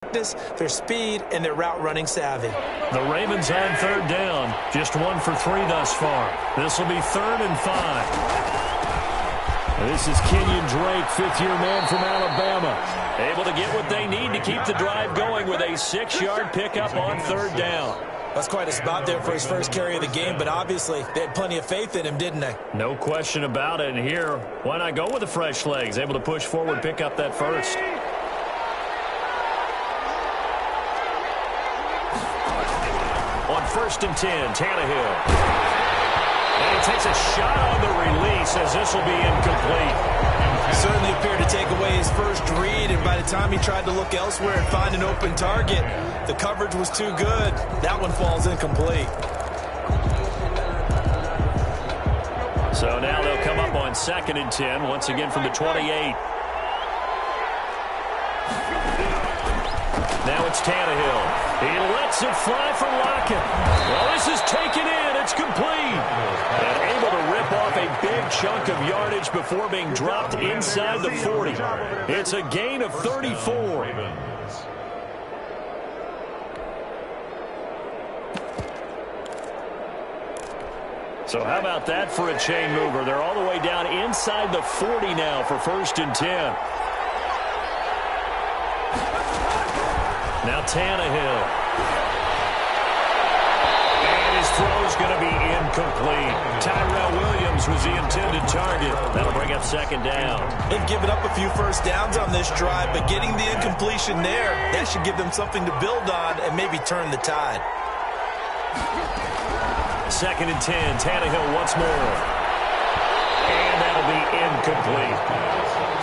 their speed, and their route running savvy. The Ravens on third down. Just 1 for 3 thus far. This will be 3rd and 5. This is Kenyon Drake, fifth-year man from Alabama. Able to get what they need to keep the drive going with a 6-yard pickup on third down. That's quite a spot there for his first carry of the game, but obviously they had plenty of faith in him, didn't they? No question about it. And here, why not go with the fresh legs? Able to push forward, pick up that first. On 1st and 10, Tannehill. And he takes a shot on the release as this will be incomplete. Certainly appeared to take away his first read, and by the time he tried to look elsewhere and find an open target, the coverage was too good. That one falls incomplete. So now they'll come up on 2nd and 10, once again from the 28. Now it's Tannehill. He lets it fly for Lockett. Well, this is taken in. It's complete. And able to rip off a big chunk of yardage before being dropped inside the 40. It's a gain of 34. So how about that for a chain mover? They're all the way down inside the 40 now for 1st and 10. Now Tannehill. And his throw's going to be incomplete. Tyrell Williams was the intended target. That'll bring up 2nd down. They've given up a few first downs on this drive, but getting the incompletion there, that should give them something to build on and maybe turn the tide. 2nd and 10. Tannehill once more. And that'll be incomplete.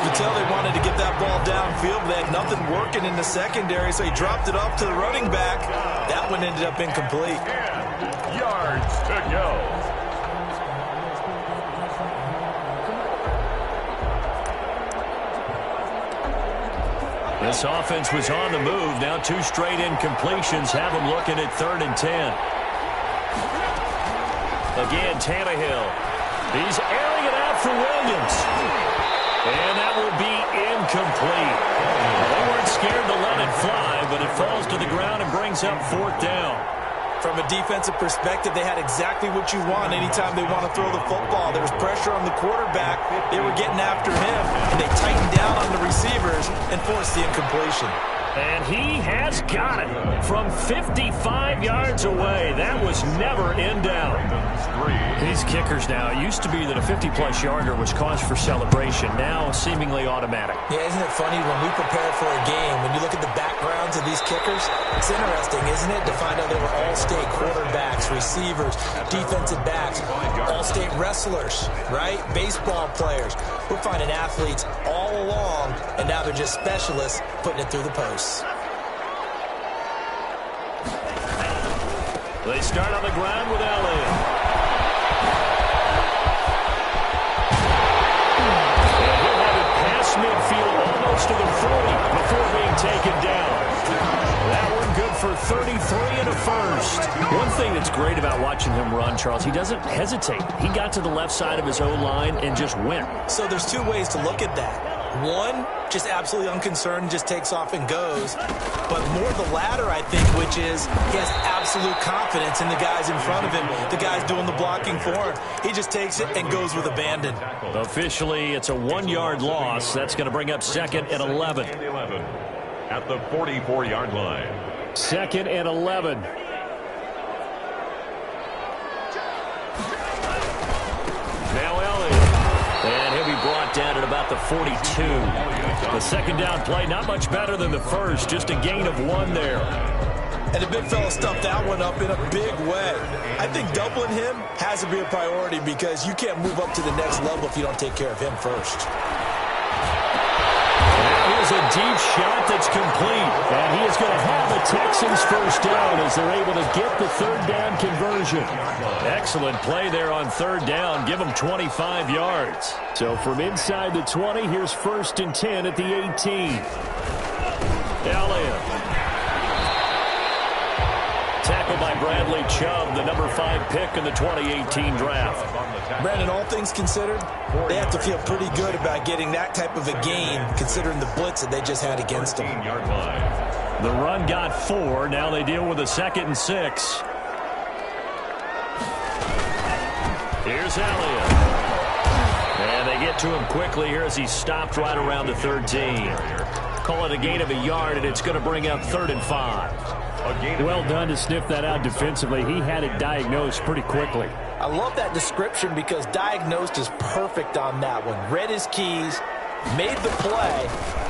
You tell they wanted to get that ball downfield, but they had nothing working in the secondary, so he dropped it off to the running back. That one ended up incomplete. 10 yards to go. This offense was on the move. Now 2 straight incompletions have them looking at 3rd and 10. Again, Tannehill. He's airing it out for Williams. And that will be incomplete. They weren't scared to let it fly, but it falls to the ground and brings up 4th down. From a defensive perspective, they had exactly what you want anytime they want to throw the football. There was pressure on the quarterback. They were getting after him, and they tightened down on the receivers and forced the incompletion. And he has got it from 55 yards away. That was never in doubt. These kickers now, it used to be that a 50-plus yarder was cause for celebration. Now seemingly automatic. Yeah, isn't it funny when we prepare for a game, when you look at the backgrounds of these kickers, it's interesting, isn't it, to find out they were all-state quarterbacks, receivers, defensive backs, all-state wrestlers, right? Baseball players. We're finding athletes all along, and now they're just specialists putting it through the posts. They start on the ground with Elliott. And he'll have it past midfield almost to the 40 before being taken down. That one good for 33 and a first. One thing that's great about watching him run, Charles, he doesn't hesitate. He got to the left side of his O-line and just went. So there's 2 ways to look at that. One, just absolutely unconcerned, just takes off and goes. But more the latter, I think, which is he has absolute confidence in the guys in front of him, the guys doing the blocking for him. He just takes it and goes with abandon. Officially, it's a 1-yard loss. That's going to bring up 2nd and 11. At the 44-yard line. 2nd and 11. Now Elliott. And he'll be brought down at about the 42. The 2nd down play, not much better than the first. Just a gain of 1 there. And the big fella stuffed that one up in a big way. I think doubling him has to be a priority because you can't move up to the next level if you don't take care of him first. Here's a deep shot that's complete. And he is going to have the Texans first down as they're able to get the 3rd down conversion. Excellent play there on 3rd down. Give them 25 yards. So from inside the 20, here's 1st and 10 at the 18. Elliott. Tackled by Bradley Chubb, the number 5 pick in the 2018 draft. Brandon, all things considered, they have to feel pretty good about getting that type of a gain considering the blitz that they just had against them. 15-yard line. The run got 4. Now they deal with a 2nd and 6. Here's Elliott. And they get to him quickly here as he stopped right around the 13. Call it a gain of a yard, and it's going to bring up 3rd and 5. Well done to sniff that out defensively. He had it diagnosed pretty quickly. I love that description because diagnosed is perfect on that one. Read his keys, made the play,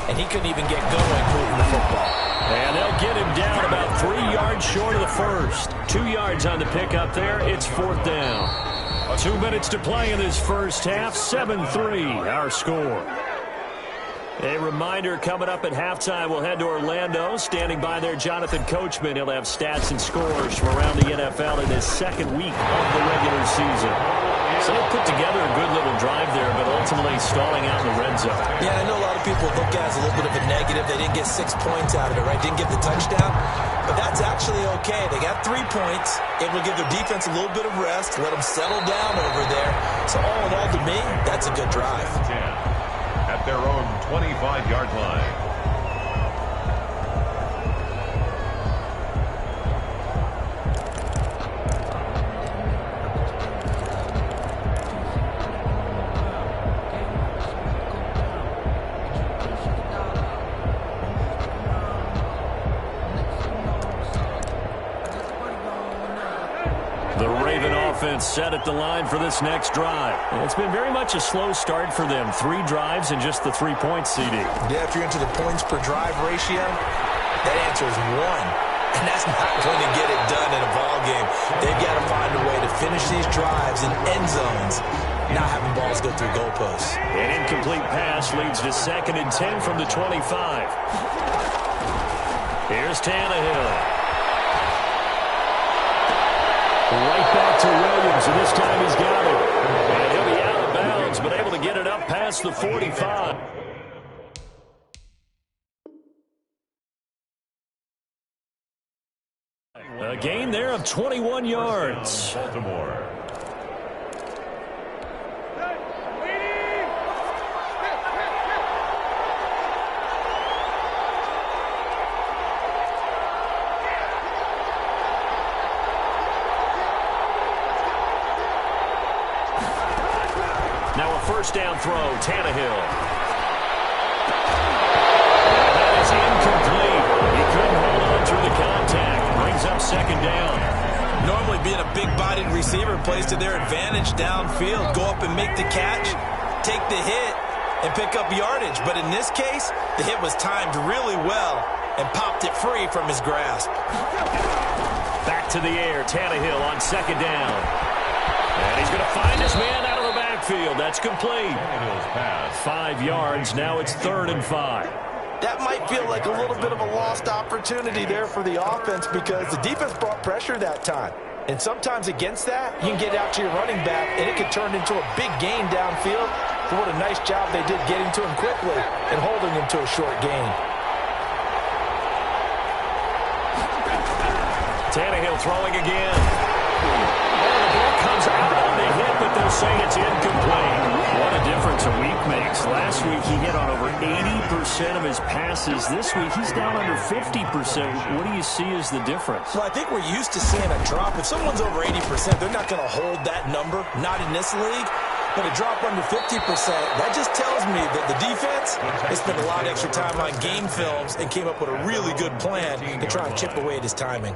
and he couldn't even get going moving the football. And they'll get him down about 3 yards short of the first. 2 yards on the pickup there. It's 4th down. 2 minutes to play in this first half. 7-3 our score. A reminder coming up at halftime, we'll head to Orlando. Standing by there, Jonathan Coachman. He'll have stats and scores from around the NFL in his 2nd week of the regular season. So they put together a good little drive there, but ultimately stalling out in the red zone. Yeah, I know a lot of people look at it as a little bit of a negative. They didn't get 6 points out of it, right? Didn't get the touchdown. But that's actually okay. They got 3 points. It will give their defense a little bit of rest, let them settle down over there. So all in all, to me, that's a good drive. At their own 25-yard line. Set at the line for this next drive. It's been very much a slow start for them. 3 drives and just the 3-point CD. Yeah, if you're into the points per drive ratio, that answer is 1. And that's not going to get it done in a ball game. They've got to find a way to finish these drives in end zones, not having balls go through goalposts. An incomplete pass leads to 2nd and 10 from the 25. Here's Tannehill. Right back to Williams, and this time he's got it. And he'll be out of bounds, but able to get it up past the 45. A gain there of 21 yards. Baltimore. First down throw, Tannehill. And that is incomplete. He couldn't hold on through the contact. Brings up 2nd down. Normally being a big-bodied receiver plays to their advantage downfield. Go up and make the catch, take the hit, and pick up yardage. But in this case, the hit was timed really well and popped it free from his grasp. Back to the air, Tannehill on 2nd down. And he's going to find his man out of the backfield. That's complete. 5 yards. Now it's 3rd and 5. That might feel like a little bit of a lost opportunity there for the offense because the defense brought pressure that time. And sometimes against that, you can get out to your running back, and it could turn into a big gain downfield. But what a nice job they did getting to him quickly and holding him to a short gain. Tannehill throwing again. Comes out on the hit, but they'll say it's incomplete. What a difference a week makes. Last week he hit on over 80% of his passes. This week he's down under 50%. What do you see as the difference? Well, I think we're used to seeing a drop. If someone's over 80%, they're not going to hold that number, not in this league. But a drop under 50%, that just tells me that the defense has spent a lot of extra time on game films and came up with a really good plan to try and chip away at his timing.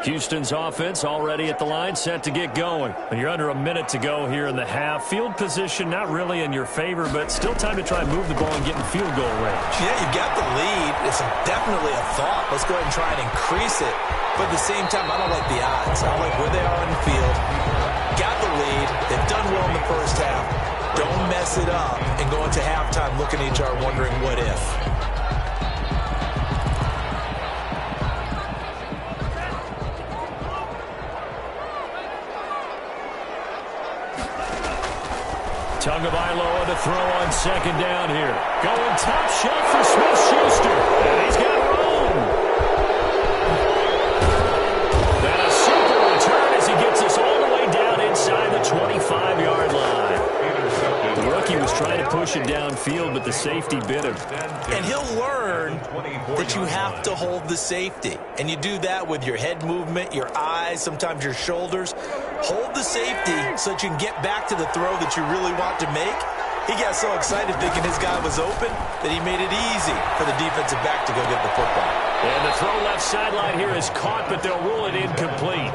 Houston's offense already at the line, set to get going. And you're under a minute to go here in the half. Field position not really in your favor, but still time to try and move the ball and get in field goal range. Yeah, you got the lead. It's definitely a thought. Let's go ahead and try and increase it. But at the same time, I don't like the odds. I don't like where they are on the field. Got the lead. They've done well in the first half. Don't mess it up and go into halftime looking at each other wondering what if. Tagovailoa to throw on 2nd down here. Going top shelf for Smith-Schuster. And he's got room. Then a super return as he gets us all the way down inside the 25-yard line. The rookie was trying to push it down downfield, but the safety bit him. And he'll learn that you have to hold the safety. And you do that with your head movement, your eyes, sometimes your shoulders. Hold the safety so that you can get back to the throw that you really want to make. He got so excited thinking his guy was open that he made it easy for the defensive back to go get the football. And the throw left sideline here is caught, but they'll rule it incomplete.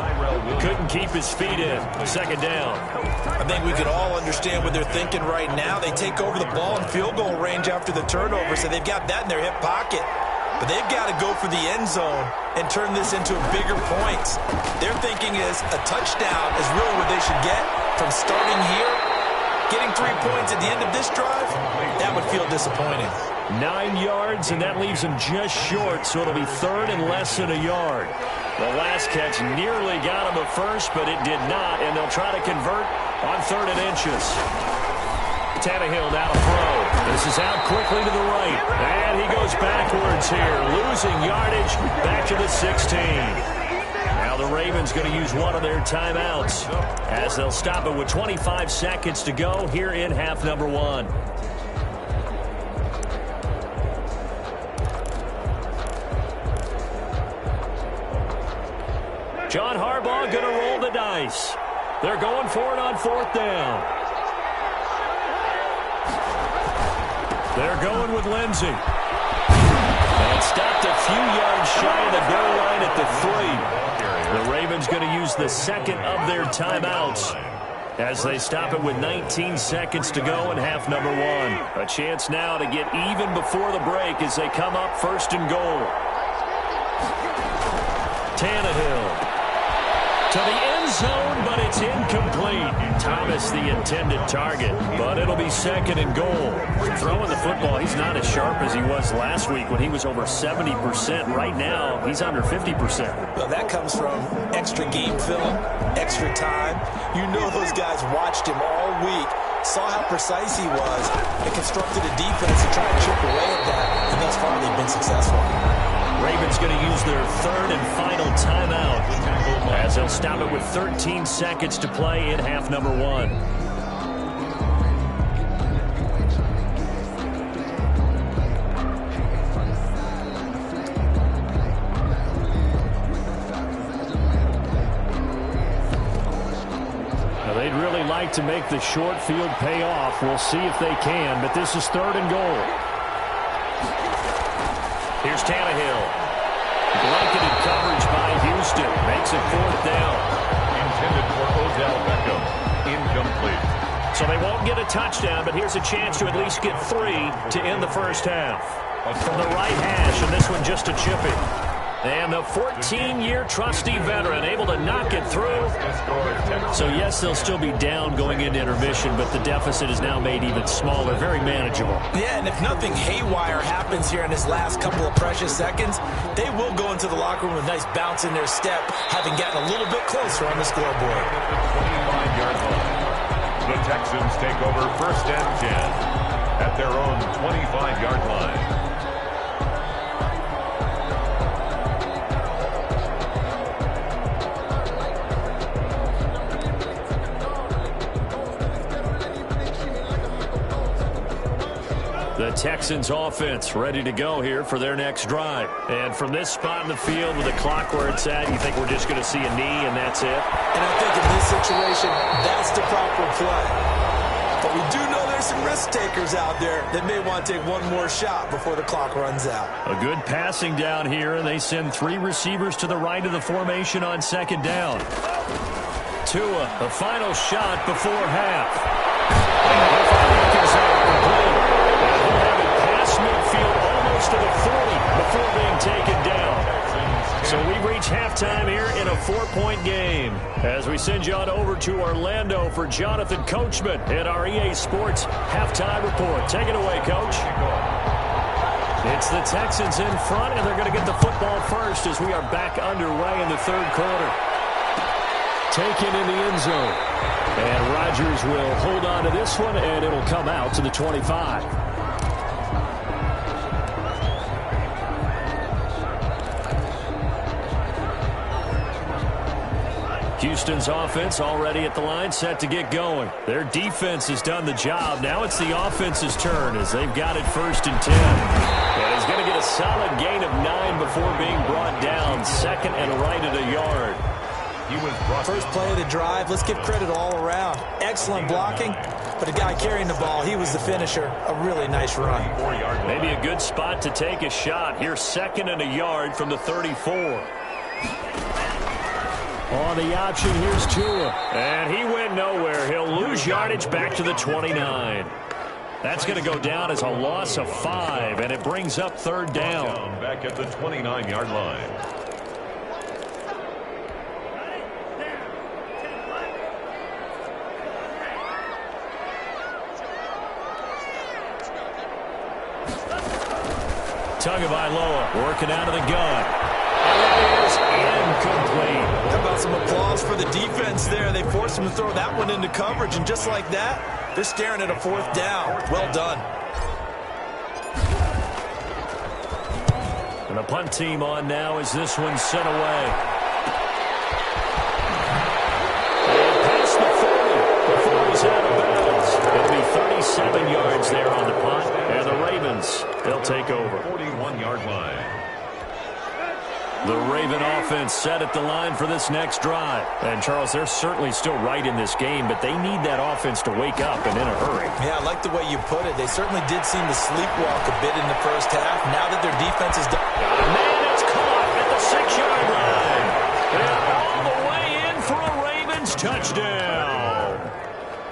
Couldn't keep his feet in. Second down. I think we could all understand what they're thinking right now. They take over the ball in field goal range after the turnover, so they've got that in their hip pocket. But they've got to go for the end zone and turn this into bigger points. Their thinking is a touchdown is really what they should get from starting here. Getting 3 points at the end of this drive, that would feel disappointing. 9 yards, and that leaves him just short, so it'll be third and less than a yard. The last catch nearly got him a first, but it did not, and they'll try to convert on 3rd and inches. Tannehill now to throw. This is out quickly to the right, and he goes backwards here, losing yardage back to the 16. Now the Ravens going to use one of their timeouts as they'll stop it with 25 seconds to go here in half number 1. John Harbaugh going to roll the dice. They're going for it on 4th down. They're going with Lindsey. And stopped a few yards shy of the goal line at the 3. The Ravens going to use the second of their timeouts as they stop it with 19 seconds to go in half number 1. A chance now to get even before the break as they come up 1st and goal. Tannehill to the end zone, but it's incomplete. Thomas the intended target, but it'll be 2nd and goal. Throwing the football, he's not as sharp as he was last week when he was over 70%. Right now, he's under 50%. Well, that comes from extra game film, extra time. You know those guys watched him all week, saw how precise he was, and constructed a defense to try and chip away at that, and thus far they've been successful. Ravens going to use their 3rd and final timeout as they'll stop it with 13 seconds to play in half number 1. Now they'd really like to make the short field pay off. We'll see if they can, but this is 3rd and goal. Here's Tannehill. Blanketed coverage by Houston. Makes it 4th down. Intended for Odell Beckham. Incomplete. So they won't get a touchdown, but here's a chance to at least get 3 to end the first half. From the right hash, and this one just a chipping. And the 14-year trusty veteran able to knock it through. So, yes, they'll still be down going into intermission, but the deficit is now made even smaller, very manageable. Yeah, and if nothing haywire happens here in his last couple of precious seconds, they will go into the locker room with a nice bounce in their step, having gotten a little bit closer on the scoreboard. The 25-yard line. The Texans take over 1st and 10 at their own 25-yard line. The Texans offense ready to go here for their next drive. And from this spot in the field with the clock where it's at, you think we're just going to see a knee and that's it? And I think in this situation, that's the proper play. But we do know there's some risk takers out there that may want to take one more shot before the clock runs out. A good passing down here, and they send 3 receivers to the right of the formation on 2nd down. Tua, the final shot before half. Midfield almost to the 40 before being taken down. So we reach halftime here in a 4-point game as we send you on over to Orlando for Jonathan Coachman at our EA Sports Halftime Report. Take it away, Coach. It's the Texans in front, and they're going to get the football first as we are back underway in the 3rd quarter. Taken in the end zone. And Rodgers will hold on to this one, and it'll come out to the 25. Houston's offense already at the line, set to get going. Their defense has done the job. Now it's the offense's turn as they've got it 1st and 10. And he's going to get a solid gain of 9 before being brought down. 2nd and right at a yard. First play of the drive, let's give credit all around. Excellent blocking, but the guy carrying the ball, he was the finisher. A really nice run. Maybe a good spot to take a shot. Here's 2nd and a yard from the 34. On the option, here's Tua. And he went nowhere. He'll lose yardage back to the 29. That's going to go down as a loss of 5, and it brings up 3rd down. Back at the 29-yard line. Tagovailoa working out of the gun. And it is incomplete. How about some applause for the defense there? They forced him to throw that one into coverage, and just like that, they're staring at a 4th down. Well done. And the punt team on now as this one's sent away. And past the 30 before he's out of bounds. It'll be 37 yards there on the punt. And the Ravens, they'll take over. 41-yard line. The Raven offense set at the line for this next drive. And, Charles, they're certainly still right in this game, but they need that offense to wake up and in a hurry. Yeah, I like the way you put it. They certainly did seem to sleepwalk a bit in the first half. Now that their defense is done. Man, it's caught at the 6-yard line. And all the way in for a Ravens touchdown.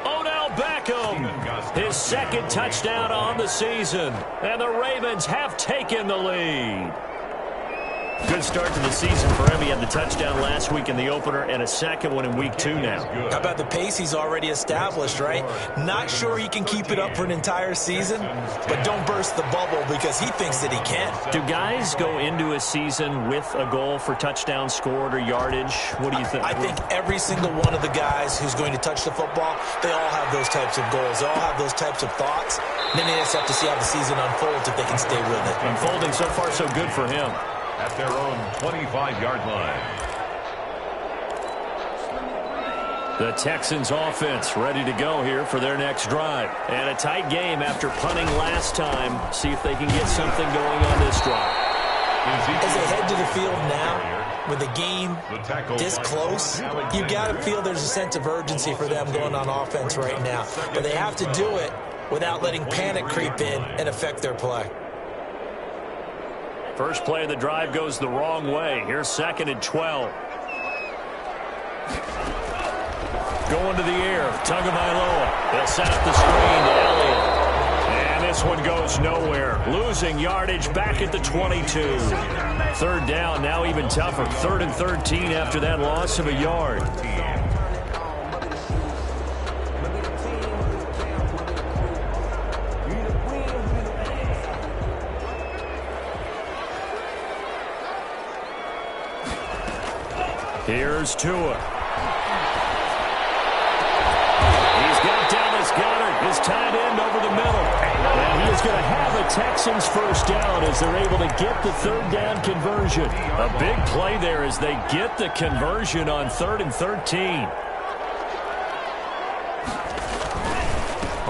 Odell Beckham, his 2nd touchdown on the season. And the Ravens have taken the lead. Good start to the season for him. He had the touchdown last week in the opener and a 2nd one in week 2 now. How about the pace he's already established, right? Not sure he can keep it up for an entire season, but don't burst the bubble because he thinks that he can. Do guys go into a season with a goal for touchdowns scored or yardage? What do you think? I think every single one of the guys who's going to touch the football, they all have those types of goals. They all have those types of thoughts. And then they just have to see how the season unfolds if they can stay with it. Unfolding so far so good for him. At their own 25-yard line. The Texans offense ready to go here for their next drive. And a tight game after punting last time. See if they can get something going on this drive. As they head to the field now, with the game this close, you got to feel there's a sense of urgency for them going on offense right now. But they have to do it without letting panic creep in and affect their play. First play of the drive goes the wrong way. Here's 2nd and 12. Going to the air. Tagovailoa. They'll set up the screen to Elliott. And this one goes nowhere. Losing yardage back at the 22. 3rd down, now even tougher. 3rd and 13 after that loss of a yard. Here's Tua. He's got Dallas Goedert, his tight end, over the middle. And he is going to have a Texans 1st down as they're able to get the 3rd down conversion. A big play there as they get the conversion on 3rd and 13.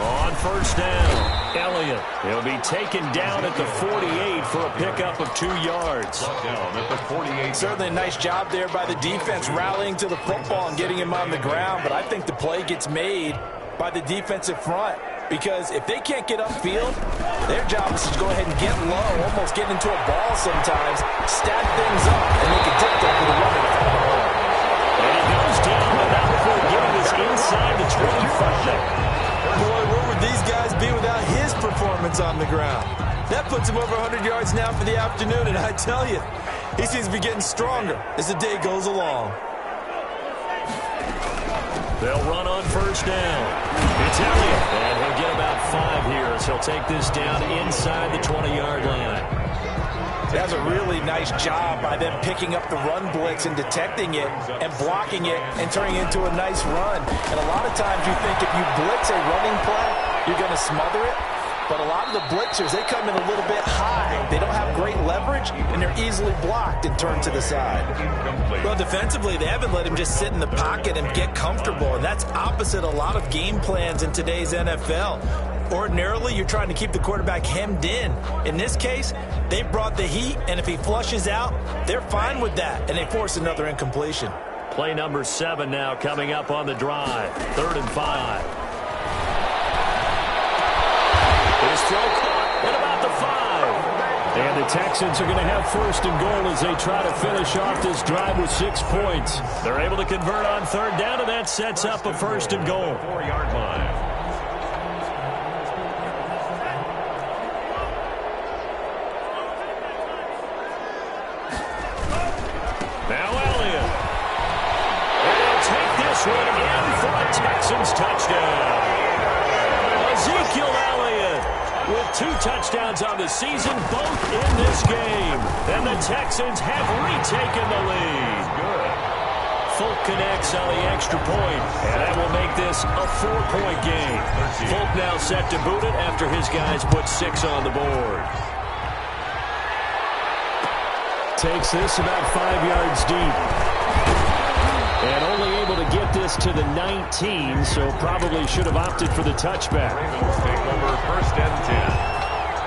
On 1st down, Elliott. He'll be taken down at the 48 for a pickup of 2 yards. Down at the 48. Certainly a nice job there by the defense rallying to the football and getting him on the ground. But I think the play gets made by the defensive front. Because if they can't get upfield, their job is to go ahead and get low, almost get into a ball sometimes, stack things up, and make a dip there for the runner. And he goes down, but not before getting this inside the 25. Boy, where would these guys be without his performance on the ground? That puts him over 100 yards now for the afternoon, and I tell you, he seems to be getting stronger as the day goes along. They'll run on 1st down. It's Elliott, and he'll get about 5 here as he'll take this down inside the 20-yard line. That's a really nice job by them picking up the run blitz and detecting it and blocking it and turning it into a nice run. And a lot of times you think if you blitz a running play, you're going to smother it. But a lot of the blitzers, they come in a little bit high. They don't have great leverage, and they're easily blocked and turned to the side. Well, defensively, they haven't let him just sit in the pocket and get comfortable, and that's opposite a lot of game plans in today's NFL. Ordinarily, you're trying to keep the quarterback hemmed in. In this case, they brought the heat, and if he flushes out, they're fine with that, and they force another incompletion. Play number 7 now coming up on the drive. 3rd and 5. His throw caught at about the 5. And the Texans are going to have 1st and goal as they try to finish off this drive with 6 points. They're able to convert on 3rd down, and that sets up a 1st and goal. 4-yard line. Now Elliott. And they'll take this one in for a Texans touchdown. Ezekiel Elliott with 2 touchdowns on the season, both in this game. And the Texans have retaken the lead. Good. Folk connects on the extra point, and that will make this a 4-point game. Folk now set to boot it after his guys put 6 on the board. Takes this about 5 yards deep. And only able to get this to the 19, so probably should have opted for the touchback. Ravens take over 1st and 10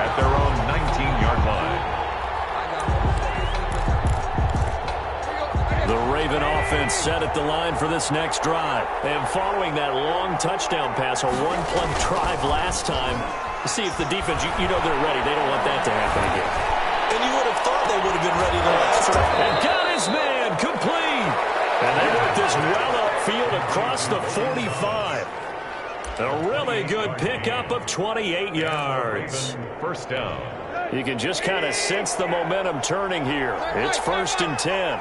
at their own 19-yard line. The Raven offense set at the line for this next drive. And following that long touchdown pass, a one-play drive last time, see if the defense, you know they're ready. They don't want that to happen again. And you would have thought they would have been ready the last time. And got his man complete. And they work this well upfield across the 45. A really good pickup of 28 yards. 1st down. You can just kind of sense the momentum turning here. It's 1st and 10.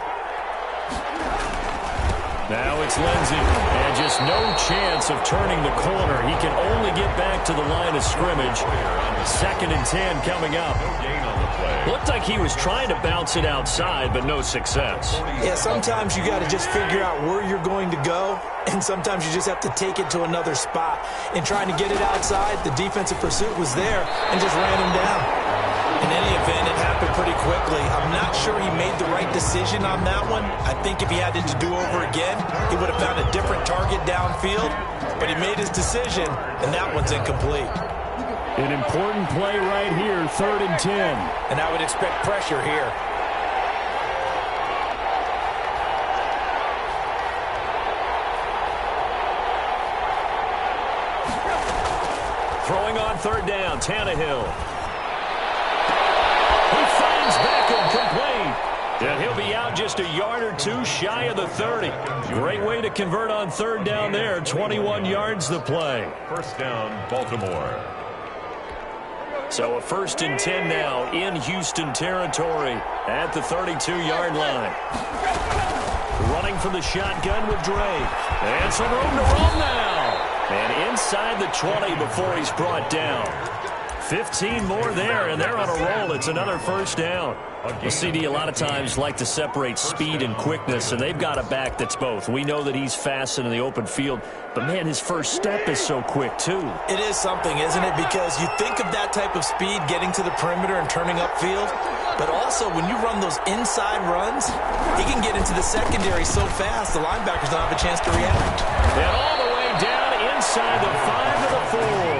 Now it's Lindsey, and just no chance of turning the corner. He can only get back to the line of scrimmage. 2nd and 10 coming up. No gain on the play. Looked like he was trying to bounce it outside, but no success. Yeah, sometimes you got to just figure out where you're going to go, and sometimes you just have to take it to another spot. In trying to get it outside, the defensive pursuit was there and just ran him down. In any event, it happened pretty quickly. I'm not sure he made the right decision on that one. I think if he had it to do over again, he would have found a different target downfield. But he made his decision, and that one's incomplete. An important play right here, 3rd and 10. And I would expect pressure here. Throwing on 3rd down, Tannehill. He finds Beckham complete. And he'll be out just a yard or 2 shy of the 30. Great way to convert on 3rd down there. 21 yards the play. 1st down, Baltimore. So a 1st and 10 now in Houston territory at the 32-yard line. Running from the shotgun with Drake. And some room to run now. And inside the 20 before he's brought down. 15 more there, and they're on a roll. It's another 1st down. Well, CD, a lot of times like to separate speed and quickness, and they've got a back that's both. We know that he's fast in the open field, but, man, his first step is so quick, too. It is something, isn't it? Because you think of that type of speed getting to the perimeter and turning upfield, but also when you run those inside runs, he can get into the secondary so fast the linebackers don't have a chance to react. And all the way down inside the 5 to the 4.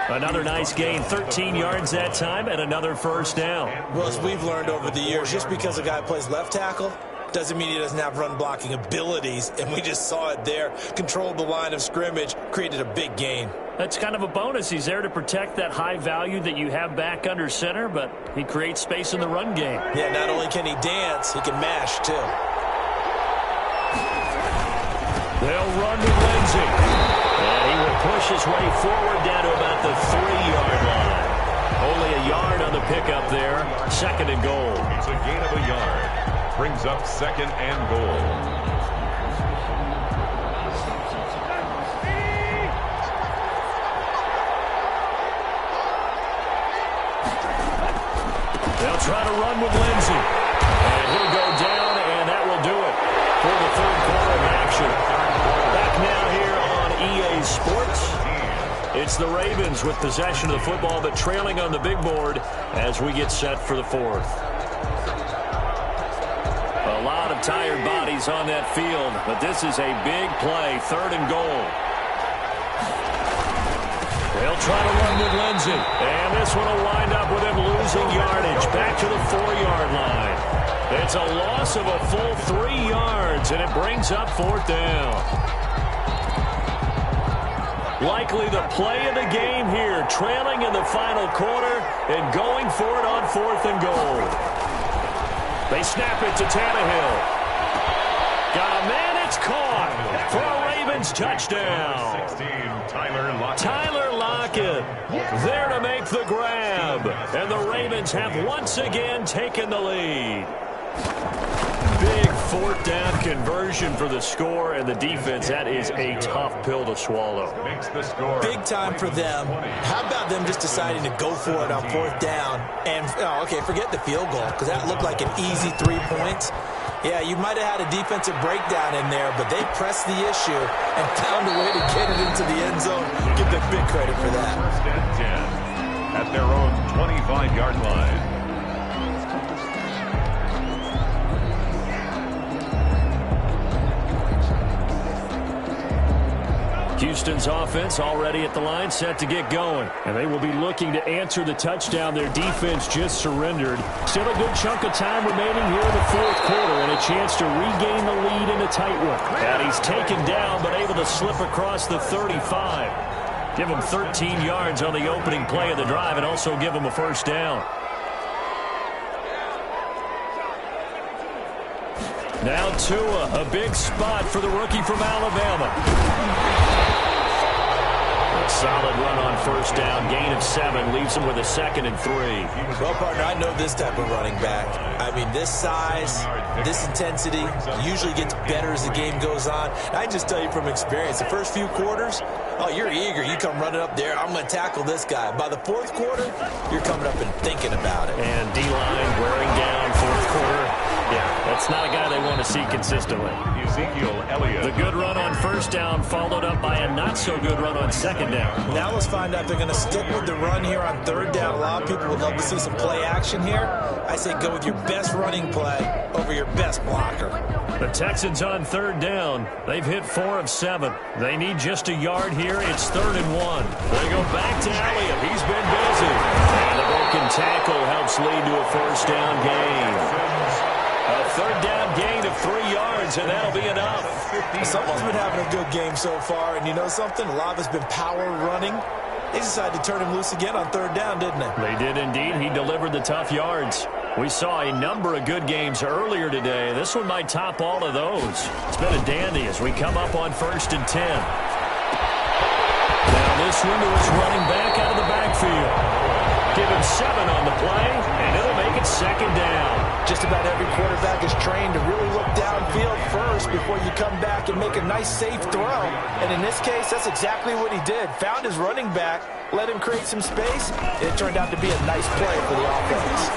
Another nice gain, 13 yards that time, and another 1st down. Well, as we've learned over the years, just because a guy plays left tackle doesn't mean he doesn't have run-blocking abilities, and we just saw it there. Controlled the line of scrimmage, created a big gain. That's kind of a bonus. He's there to protect that high value that you have back under center, but he creates space in the run game. Yeah, not only can he dance, he can mash, too. They'll run to Lindsey. And he will push his way forward down to about the 3-yard line. Only a yard on the pickup there. 2nd and goal. It's a gain of a yard. Brings up 2nd and goal. They'll try to run with Lindsey. And he'll go down, and that will do it for the 3rd quarter of action. Back now here on EA Sports. It's the Ravens Ravens with possession of the football, but trailing on the big board as we get set for the fourth. A lot of tired bodies on that field, but this is a big play, 3rd and goal. They'll try to run with Lindsey, and this one will wind up with him losing yardage back to the 4-yard line. It's a loss of a full 3 yards, and it brings up 4th down. Likely the play of the game here, trailing in the final quarter and going for it on 4th and goal. They snap it to Tannehill. Got a man, it's caught for a Ravens touchdown. 16, Tyler Lockett there to make the grab. And the Ravens have once again taken the lead. Big 4th down conversion for the score, and the defense, that is a tough pill to swallow. Makes the score. Big time for them. How about them just deciding to go for it on 4th down? And, okay, forget the field goal, because that looked like an easy 3 points. Yeah, you might have had a defensive breakdown in there, but they pressed the issue and found a way to get it into the end zone. Give them big credit for that. 1st and 10 at their own 25-yard line. Houston's offense already at the line, set to get going. And they will be looking to answer the touchdown their defense just surrendered. Still a good chunk of time remaining here in the 4th quarter and a chance to regain the lead in a tight one. And he's taken down but able to slip across the 35. Give him 13 yards on the opening play of the drive and also give him a 1st down. Now Tua, a big spot for the rookie from Alabama. Solid run on 1st down, gain of 7, leaves him with a 2nd and 3. Well, partner, I know this type of running back. I mean, this size, this intensity usually gets better as the game goes on. I just tell you from experience, the first few quarters, oh, you're eager. You come running up there, I'm going to tackle this guy. By the 4th quarter, you're coming up and thinking about it. And D-line wearing down 4th quarter. Yeah, that's not a guy they want to see consistently. Ezekiel Elliott. The good run on 1st down followed up by a not-so-good run on 2nd down. Now let's find out if they're going to stick with the run here on 3rd down. A lot of people would love to see some play action here. I say go with your best running play over your best blocker. The Texans on 3rd down. They've hit 4 of 7. They need just a yard here. It's 3rd and 1. They go back to Elliott. He's been busy. And the broken tackle helps lead to a 1st down gain. A 3rd down gain of 3 yards, and that'll be enough. Someone's been having a good game so far, and you know something? A lot of it's been power running. They decided to turn him loose again on 3rd down, didn't they? They did indeed. He delivered the tough yards. We saw a number of good games earlier today. This one might top all of those. It's been a dandy as we come up on 1st and 10. Now this one to his running back out of the backfield. Give him 7 on the play, and it'll make it 2nd down. Just about every quarterback is trained to really look downfield first before you come back and make a nice, safe throw. And in this case, that's exactly what he did. Found his running back, let him create some space. It turned out to be a nice play for the offense.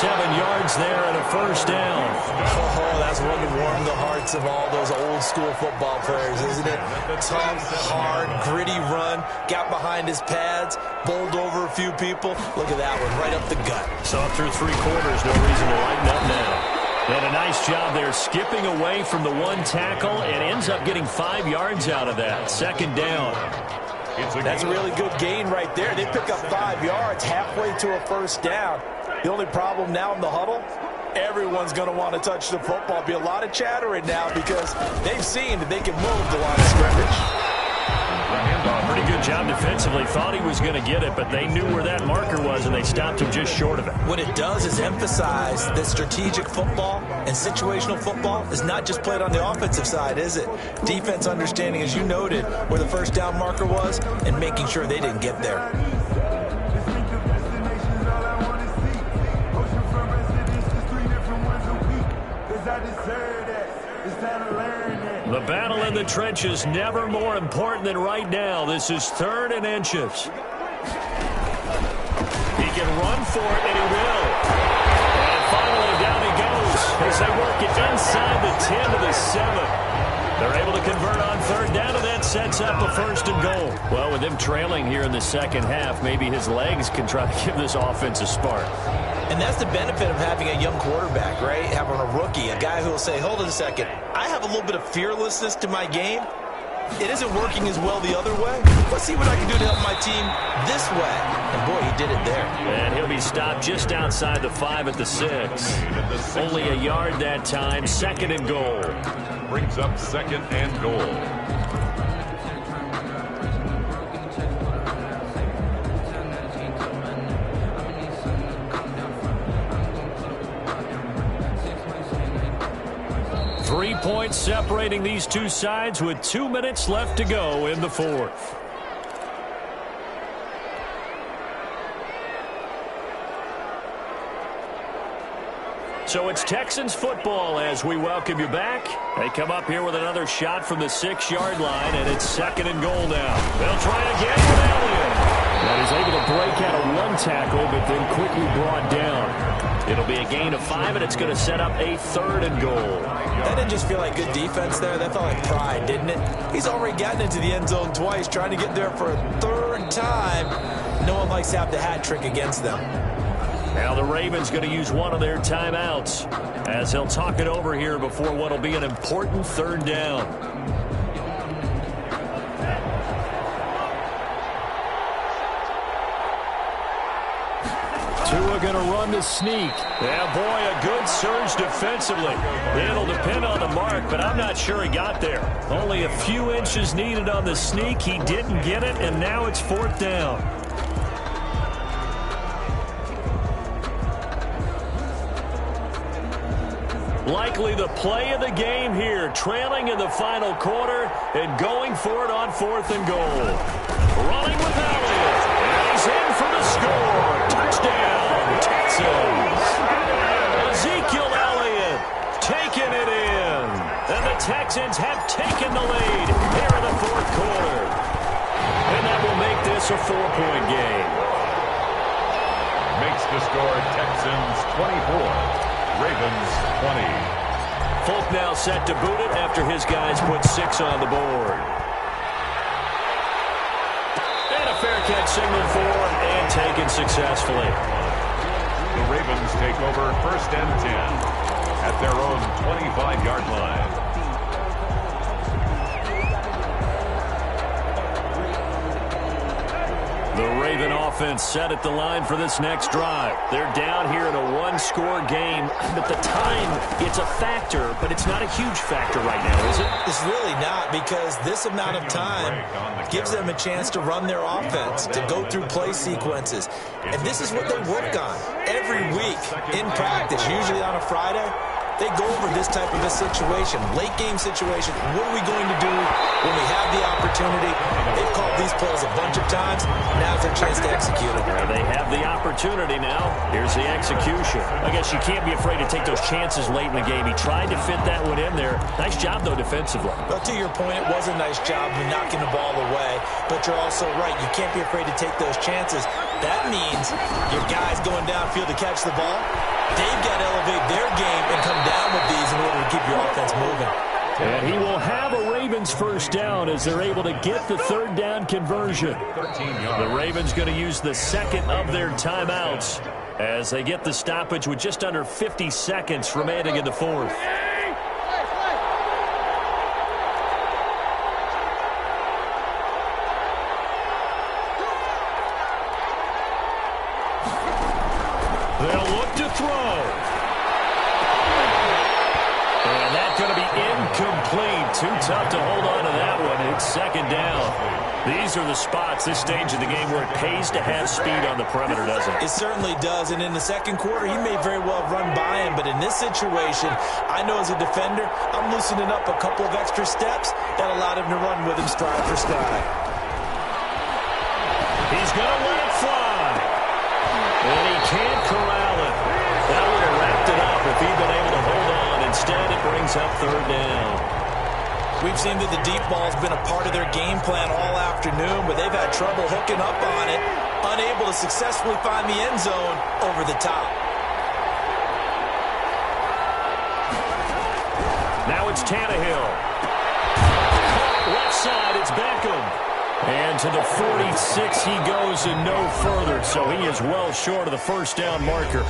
7 yards there and a 1st down. Oh, that's one to warm the hearts of all those old-school football players, isn't it? Tough, hard, gritty run. Got behind his pads, bowled over a few people. Look at that one, right up the gut. Saw through 3 quarters, no reason to lighten up now. And a nice job there skipping away from the 1 tackle and ends up getting 5 yards out of that. 2nd down. That's a really good gain right there. They pick up 5 yards halfway to a 1st down. The only problem now in the huddle, everyone's going to want to touch the football. Be a lot of chattering now because they've seen that they can move the line of scrimmage. Pretty good job defensively. Thought he was going to get it, but they knew where that marker was, and they stopped him just short of it. What it does is emphasize that strategic football and situational football is not just played on the offensive side, is it? Defense understanding, as you noted, where the 1st down marker was and making sure they didn't get there. The battle in the trenches never more important than right now. This is 3rd and inches. He can run for it, and he will. And finally, down he goes as they work it inside the 10 to the 7. They're able to convert on third down, and that sets up a 1st and goal. Well, with him trailing here in the second half, maybe his legs can try to give this offense a spark. And that's the benefit of having a young quarterback, right? Having a rookie, a guy who will say, hold on a second, I have a little bit of fearlessness to my game. It isn't working as well the other way. Let's see what I can do to help my team this way. And, boy, he did it there. And he'll be stopped just outside the 5 at the 6. Only a yard that time, 2nd and goal. Brings up 2nd and goal. 3 points separating these two sides with 2 minutes left to go in the 4th. So it's Texans football as we welcome you back. They come up here with another shot from the 6-yard line, and it's 2nd and goal now. They'll try again with Elliott. That is able to break out of one tackle, but then quickly brought down. It'll be a gain of 5, and it's going to set up a 3rd and goal. That didn't just feel like good defense there. That felt like pride, didn't it? He's already gotten into the end zone twice, trying to get there for a 3rd time. No one likes to have the hat trick against them. Now the Ravens going to use one of their timeouts as they'll talk it over here before what will be an important 3rd down. Tua going to run the sneak. Yeah, boy, a good surge defensively. It'll depend on the mark, but I'm not sure he got there. Only a few inches needed on the sneak. He didn't get it, and now it's 4th down. Likely the play of the game here, trailing in the final quarter and going for it on 4th and goal. Running with Elliott. And he's in for the score. Touchdown, Texans. Ezekiel Elliott taking it in. And the Texans have taken the lead here in the 4th quarter. And that will make this a 4-point game. Makes the score Texans 24. Ravens 20. Folk now set to boot it after his guys put 6 on the board. And a fair catch signal for him and taken successfully. The Ravens take over 1st and 10 at their own 25-yard line. The Raven offense set at the line for this next drive. They're down here in a 1-score game, but the time, it's a factor, but it's not a huge factor right now, is it? It's really not, because this amount of time gives them a chance to run their offense, to go through play sequences. And this is what they work on every week in practice, usually on a Friday. They go over this type of a situation, late-game situation. What are we going to do when we have the opportunity? They've called these plays a bunch of times. Now's their chance to execute it. Well, they have the opportunity now. Here's the execution. I guess you can't be afraid to take those chances late in the game. He tried to fit that one in there. Nice job, though, defensively. Well, to your point, it was a nice job of knocking the ball away. But you're also right. You can't be afraid to take those chances. That means your guys going downfield to catch the ball, they've got to elevate their game and come down with these in order to keep your offense moving. And he will have a Ravens 1st down as they're able to get the 3rd down conversion. The Ravens going to use the 2nd of their timeouts as they get the stoppage with just under 50 seconds remaining in the 4th. They'll look to throw. And that's going to be incomplete. Too tough to hold on to that one. It's 2nd down. These are the spots, this stage of the game, where it pays to have speed on the perimeter, doesn't it? It certainly does. And in the 2nd quarter, he may very well run by him. But in this situation, I know as a defender, I'm loosening up a couple of extra steps that allowed him to run with him stride for stride. He's going to let it fly. And he can't corral it. That would have wrapped it up if he'd been able to hold on. Instead, it brings up 3rd down. We've seen that the deep ball's been a part of their game plan all afternoon, but they've had trouble hooking up on it, unable to successfully find the end zone over the top. Now it's Tannehill. Left side, it's Beckham. And to the 46 he goes and no further, so he is well short of the first down marker.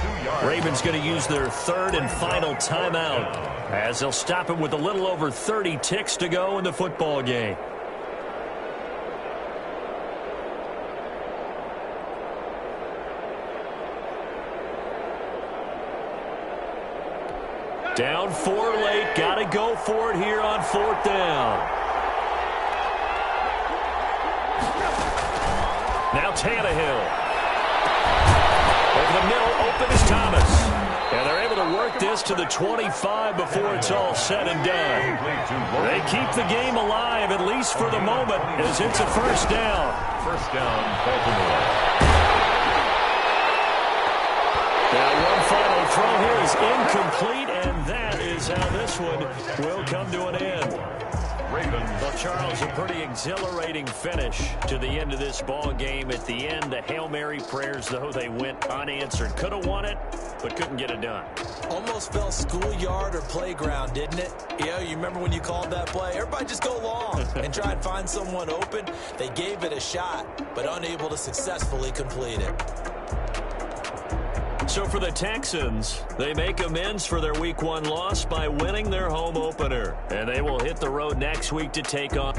Ravens going to use their third and final timeout as they'll stop him with a little over 30 ticks to go in the football game. Down 4 late, got to go for it here on 4th down. Now Tannehill. Over the middle, open is Thomas. And they're able to work this to the 25 before it's all said and done. They keep the game alive, at least for the moment, as it's a first down. First down, Baltimore. Now one final throw here is incomplete, and that is how this one will come to an end. Well, Charles, a pretty exhilarating finish to the end of this ball game. At the end, the Hail Mary prayers, though, they went unanswered. Could have won it, but couldn't get it done. Almost felt schoolyard or playground, didn't it? Yeah, you remember when you called that play? Everybody just go long and try and find someone open. They gave it a shot, but unable to successfully complete it. So for the Texans, they make amends for their Week 1 loss by winning their home opener. And they will hit the road next week to take on